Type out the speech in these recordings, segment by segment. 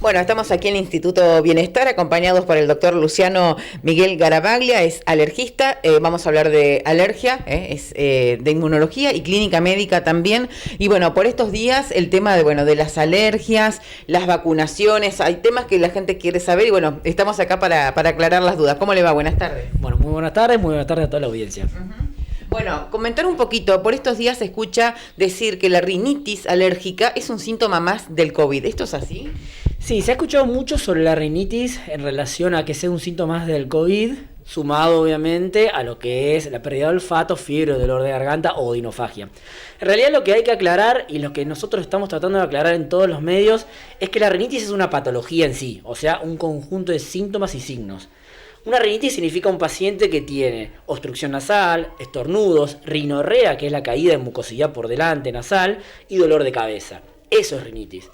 Bueno, estamos aquí en el Instituto Bienestar, acompañados por el doctor Luciano Miguel Garavaglia, es alergista, vamos a hablar de alergia, es de inmunología y clínica médica también. Y bueno, por estos días el tema de las alergias, las vacunaciones, hay temas que la gente quiere saber y bueno, estamos acá para aclarar las dudas. ¿Cómo le va? Buenas tardes. Bueno, muy buenas tardes a toda la audiencia. Bueno, comentar un poquito, por estos días se escucha decir que la rinitis alérgica es un síntoma más del COVID. ¿Esto es así? Sí, se ha escuchado mucho sobre la rinitis en relación a que sea un síntoma más del COVID, sumado obviamente a lo que es la pérdida de olfato, fiebre, dolor de garganta o odinofagia. En realidad lo que hay que aclarar y lo que nosotros estamos tratando de aclarar en todos los medios es que la rinitis es una patología en sí, o sea, un conjunto de síntomas y signos. Una rinitis significa un paciente que tiene obstrucción nasal, estornudos, rinorrea, que es la caída de mucosidad por delante nasal, y dolor de cabeza. Eso es rinitis.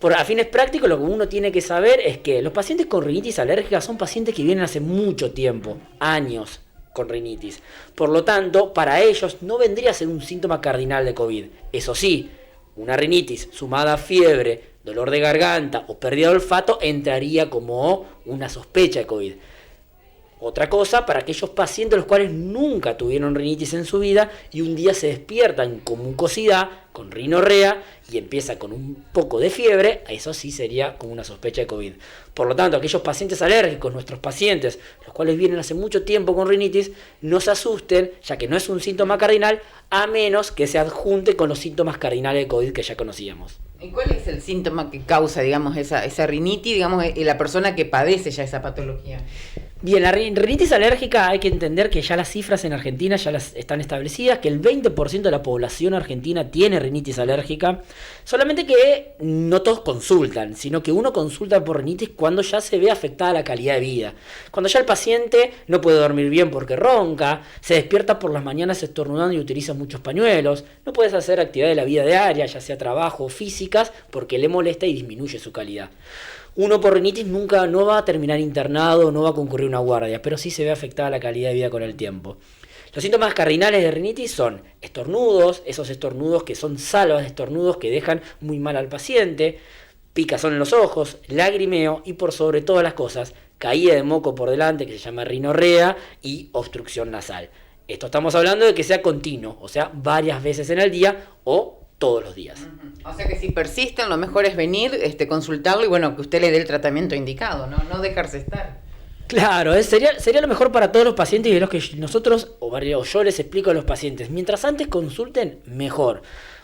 A fines prácticos, lo que uno tiene que saber es que los pacientes con rinitis alérgica son pacientes que vienen hace mucho tiempo, años, con rinitis. Por lo tanto, para ellos no vendría a ser un síntoma cardinal de COVID. Eso sí, una rinitis sumada a fiebre, dolor de garganta o pérdida de olfato entraría como una sospecha de COVID. Otra cosa para aquellos pacientes los cuales nunca tuvieron rinitis en su vida y un día se despiertan con mucosidad, con rinorrea y empieza con un poco de fiebre, eso sí sería como una sospecha de COVID. Por lo tanto, aquellos pacientes alérgicos, nuestros pacientes, los cuales vienen hace mucho tiempo con rinitis, no se asusten, ya que no es un síntoma cardinal, a menos que se adjunte con los síntomas cardinales de COVID que ya conocíamos. ¿Y cuál es el síntoma que causa, digamos, esa rinitis, digamos, la persona que padece ya esa patología? Bien, la rinitis alérgica hay que entender que ya las cifras en Argentina ya las están establecidas, que el 20% de la población argentina tiene rinitis alérgica, solamente que no todos consultan, sino que uno consulta por rinitis cuando ya se ve afectada la calidad de vida. Cuando ya el paciente no puede dormir bien porque ronca, se despierta por las mañanas estornudando y utiliza muchos pañuelos, no puedes hacer actividades de la vida diaria, ya sea trabajo o físicas, porque le molesta y disminuye su calidad. Uno por rinitis nunca no va a terminar internado, no va a concurrir una guardia, pero sí se ve afectada la calidad de vida con el tiempo. Los síntomas cardinales de rinitis son estornudos, esos estornudos que son salvas de estornudos que dejan muy mal al paciente, picazón en los ojos, lagrimeo y por sobre todas las cosas, caída de moco por delante que se llama rinorrea y obstrucción nasal. Esto estamos hablando de que sea continuo, o sea, varias veces en el día o todos los días. O sea que si persisten, lo mejor es venir, consultarlo y bueno, que usted le dé el tratamiento indicado, no dejarse estar. Claro, sería lo mejor para todos los pacientes y de los que nosotros o yo les explico a los pacientes. Mientras antes consulten, mejor.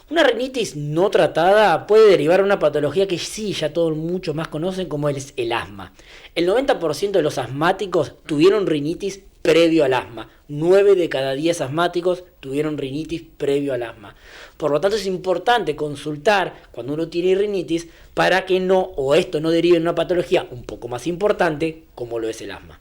Una rinitis no tratada puede derivar a una patología que sí, ya todos mucho más conocen como es el asma. El 90% de los asmáticos tuvieron rinitis previo al asma. 9 de cada 10 asmáticos tuvieron rinitis previo al asma. Por lo tanto, es importante consultar cuando uno tiene rinitis para que esto no derive en una patología un poco más importante como lo es el asma.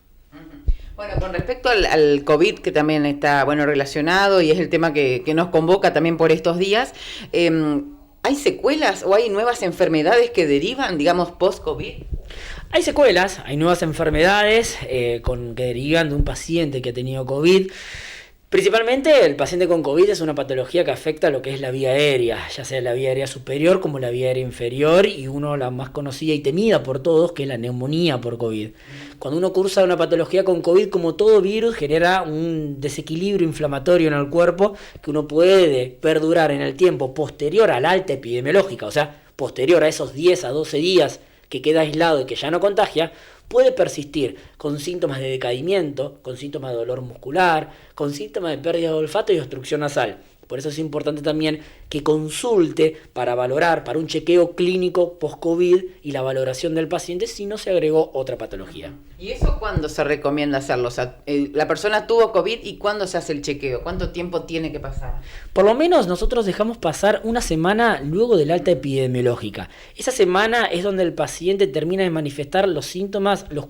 Bueno, con respecto al COVID, que también está relacionado y es el tema que nos convoca también por estos días, ¿hay secuelas o hay nuevas enfermedades que derivan, digamos, post-COVID? Hay secuelas, hay nuevas enfermedades que derivan de un paciente que ha tenido COVID. Principalmente el paciente con COVID es una patología que afecta a lo que es la vía aérea, ya sea la vía aérea superior como la vía aérea inferior y la más conocida y temida por todos, que es la neumonía por COVID. Cuando uno cursa una patología con COVID, como todo virus, genera un desequilibrio inflamatorio en el cuerpo que uno puede perdurar en el tiempo posterior al alta epidemiológica, o sea, posterior a esos 10 a 12 días que queda aislado y que ya no contagia, puede persistir con síntomas de decaimiento, con síntomas de dolor muscular, con síntomas de pérdida de olfato y obstrucción nasal. Por eso es importante también que consulte para valorar, para un chequeo clínico post-COVID y la valoración del paciente si no se agregó otra patología. ¿Y eso cuándo se recomienda hacerlo? O sea, la persona tuvo COVID y ¿cuándo se hace el chequeo? ¿Cuánto tiempo tiene que pasar? Por lo menos nosotros dejamos pasar una semana luego del alta epidemiológica. Esa semana es donde el paciente termina de manifestar los síntomas, los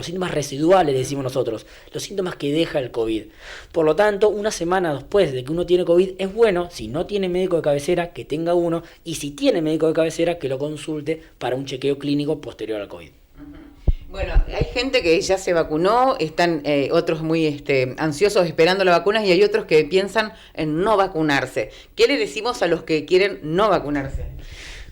síntomas residuales, decimos nosotros, los síntomas que deja el COVID. Por lo tanto, una semana después de que uno tiene COVID, es bueno, si no tiene médico de cabecera, que tenga uno, y si tiene médico de cabecera, que lo consulte para un chequeo clínico posterior al COVID. Bueno, hay gente que ya se vacunó, están otros muy ansiosos esperando la vacuna y hay otros que piensan en no vacunarse. ¿Qué le decimos a los que quieren no vacunarse?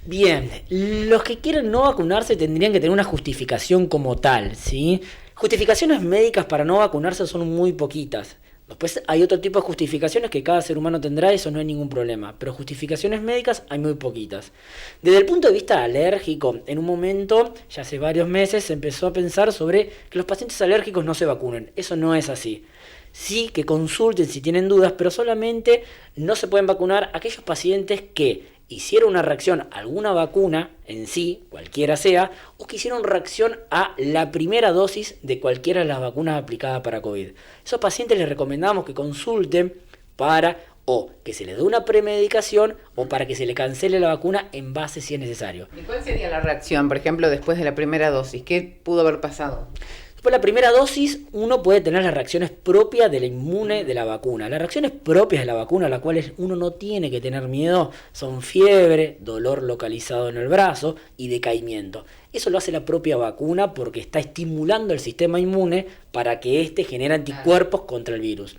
Bien, los que quieren no vacunarse tendrían que tener una justificación como tal, ¿sí? Justificaciones médicas para no vacunarse son muy poquitas. Después hay otro tipo de justificaciones que cada ser humano tendrá, eso no hay ningún problema. Pero justificaciones médicas hay muy poquitas. Desde el punto de vista alérgico, en un momento, ya hace varios meses, se empezó a pensar sobre que los pacientes alérgicos no se vacunen. Eso no es así. Sí que consulten si tienen dudas, pero solamente no se pueden vacunar aquellos pacientes que hicieron una reacción a alguna vacuna en sí, cualquiera sea, o que hicieron reacción a la primera dosis de cualquiera de las vacunas aplicadas para COVID. Esos pacientes les recomendamos que consulten para o que se les dé una premedicación o para que se le cancele la vacuna en base si es necesario. ¿Y cuál sería la reacción, por ejemplo, después de la primera dosis? ¿Qué pudo haber pasado? Después de la primera dosis, uno puede tener las reacciones propias del inmune de la vacuna. Las reacciones propias de la vacuna, a las cuales uno no tiene que tener miedo, son fiebre, dolor localizado en el brazo y decaimiento. Eso lo hace la propia vacuna porque está estimulando el sistema inmune para que éste genere anticuerpos contra el virus.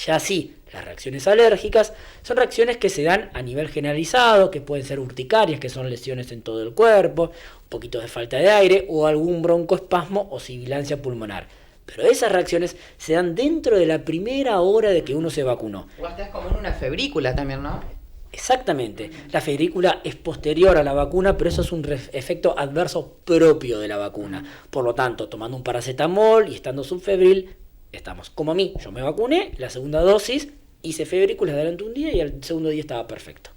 Ya sí, las reacciones alérgicas son reacciones que se dan a nivel generalizado, que pueden ser urticarias, que son lesiones en todo el cuerpo, un poquito de falta de aire o algún broncoespasmo o sibilancia pulmonar. Pero esas reacciones se dan dentro de la primera hora de que uno se vacunó. O hasta es como en una febrícula también, ¿no? Exactamente, la febrícula es posterior a la vacuna, pero eso es un efecto adverso propio de la vacuna. Por lo tanto, tomando un paracetamol y estando subfebril, estamos como a mí. Yo me vacuné, la segunda dosis, hice febrículas durante un día y al segundo día estaba perfecto.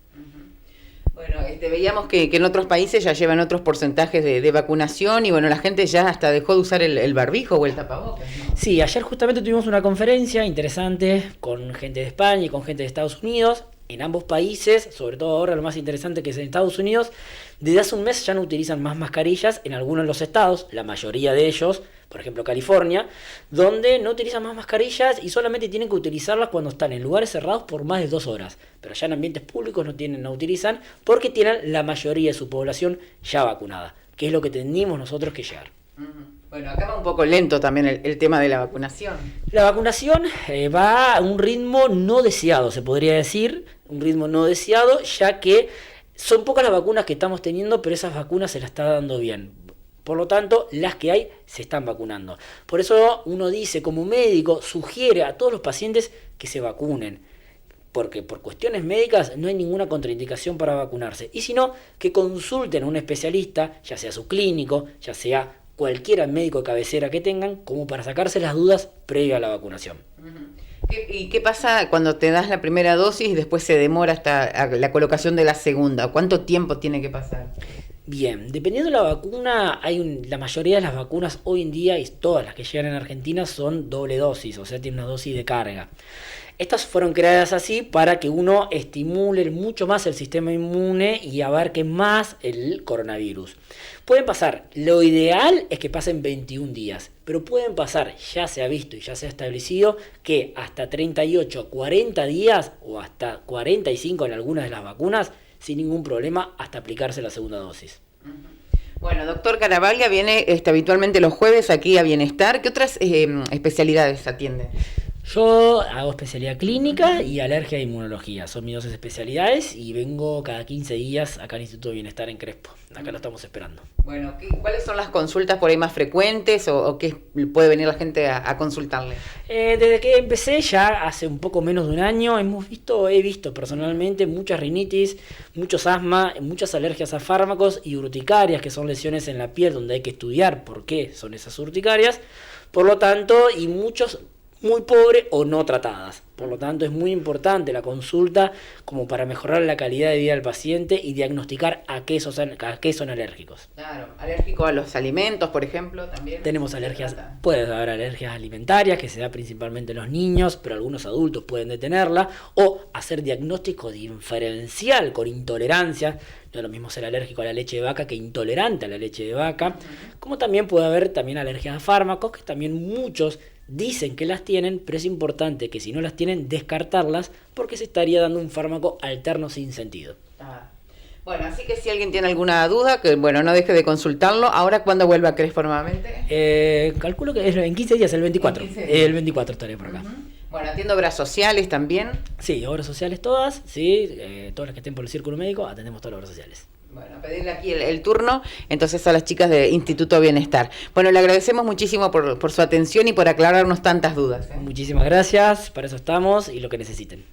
Bueno, veíamos que en otros países ya llevan otros porcentajes de vacunación y bueno, la gente ya hasta dejó de usar el barbijo o el tapabocas, ¿no? Sí, ayer justamente tuvimos una conferencia interesante con gente de España y con gente de Estados Unidos. En ambos países, sobre todo ahora lo más interesante que es en Estados Unidos, desde hace un mes ya no utilizan más mascarillas en algunos de los estados, la mayoría de ellos, por ejemplo California, donde no utilizan más mascarillas y solamente tienen que utilizarlas cuando están en lugares cerrados por más de 2 horas. Pero ya en ambientes públicos no utilizan porque tienen la mayoría de su población ya vacunada, que es lo que tenemos nosotros que llegar. Bueno, acá va un poco lento también el tema de la vacunación. La vacunación va a un ritmo no deseado, se podría decir, un ritmo no deseado, ya que son pocas las vacunas que estamos teniendo, pero esas vacunas se las está dando bien. Por lo tanto, las que hay se están vacunando. Por eso uno dice, como médico, sugiere a todos los pacientes que se vacunen. Porque por cuestiones médicas no hay ninguna contraindicación para vacunarse. Y si no, que consulten a un especialista, ya sea su clínico, ya sea cualquier médico de cabecera que tengan, como para sacarse las dudas previa a la vacunación. ¿Y qué pasa cuando te das la primera dosis y después se demora hasta la colocación de la segunda? ¿Cuánto tiempo tiene que pasar? Bien, dependiendo de la vacuna, la mayoría de las vacunas hoy en día, y todas las que llegan en Argentina, son doble dosis, o sea, tiene una dosis de carga. Estas fueron creadas así para que uno estimule mucho más el sistema inmune y abarque más el coronavirus. Pueden pasar, lo ideal es que pasen 21 días, pero pueden pasar, ya se ha visto y ya se ha establecido, que hasta 38, 40 días o hasta 45 en algunas de las vacunas, sin ningún problema, hasta aplicarse la segunda dosis. Bueno, doctor Garavaglia viene habitualmente los jueves aquí a Bienestar. ¿Qué otras especialidades atiende? Yo hago especialidad clínica y alergia e inmunología. Son mis 2 especialidades y vengo cada 15 días acá al Instituto de Bienestar en Crespo. Acá lo estamos esperando. Bueno, ¿cuáles son las consultas por ahí más frecuentes o qué puede venir la gente a consultarle? Desde que empecé ya hace un poco menos de un año he visto personalmente muchas rinitis, muchos asma, muchas alergias a fármacos y urticarias, que son lesiones en la piel donde hay que estudiar por qué son esas urticarias. Por lo tanto, y muchos muy pobres o no tratadas. Por lo tanto, es muy importante la consulta como para mejorar la calidad de vida del paciente y diagnosticar a qué son alérgicos. Claro, alérgico a los alimentos, por ejemplo, también. Tenemos alergias, puede haber alergias alimentarias, que se da principalmente en los niños, pero algunos adultos pueden tenerla, o hacer diagnóstico diferencial con intolerancia. No es lo mismo ser alérgico a la leche de vaca que intolerante a la leche de vaca. Como también puede haber también alergias a fármacos, que también muchos dicen que las tienen, pero es importante que si no las tienen, descartarlas, porque se estaría dando un fármaco alterno sin sentido. Bueno, así que si alguien tiene alguna duda, que bueno, no deje de consultarlo. Ahora, ¿cuándo vuelve a Crespo nuevamente? Calculo que es en 15 días, el 24. El 24 estaré por acá. Bueno, atiendo obras sociales también. Sí, obras sociales todas, sí, todas las que estén por el círculo médico, atendemos todas las obras sociales. Bueno, pedirle aquí el turno, entonces a las chicas de Instituto Bienestar. Bueno, le agradecemos muchísimo por su atención y por aclararnos tantas dudas. Muchísimas gracias, para eso estamos y lo que necesiten.